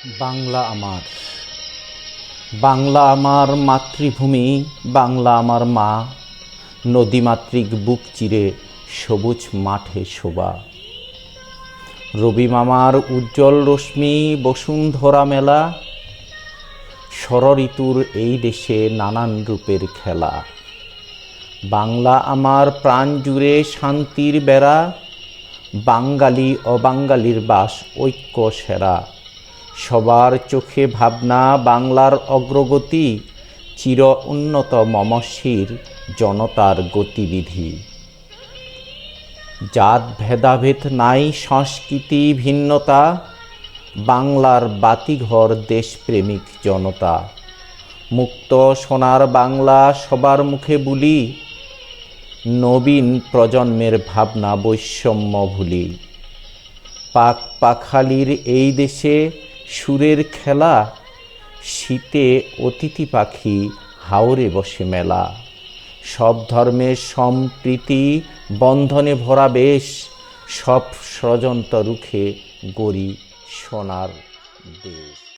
বাংলা আমার, বাংলা আমার মাতৃভূমি, বাংলা আমার মা। নদীমাতৃক বুক চিরে সবুজ মাঠে শোভা। রবি মামার উজ্জ্বল রশ্মি, বসুন্ধরা মেলা। ষড়ঋতুর এই দেশে নানান রূপের খেলা। বাংলা আমার প্রাণ জুড়ে শান্তির বেড়া। বাঙালি অবাঙালির বাস ঐক্য সেরা। সবার চোখে ভাবনা বাংলার অগ্রগতি। চির উন্নত মমশির জনতার গতিবিধি। জাত ভেদাভেদ নাই, সংস্কৃতি ভিন্নতা। বাংলার বাতিঘর দেশপ্রেমিক জনতা। মুক্ত সোনার বাংলা সবার মুখে বুলি। নবীন প্রজন্মের ভাবনা বৈষম্য ভুলি। পাক পাখালির এই দেশে সুরের খেলা। শীতে অতিথি পাখি হাওরে বসে মেলা। সব ধর্মের সম্প্রীতি বন্ধনে ভরা বেশ। সব ষড়যন্ত্র রুখে গড়ি সোনার দেশ।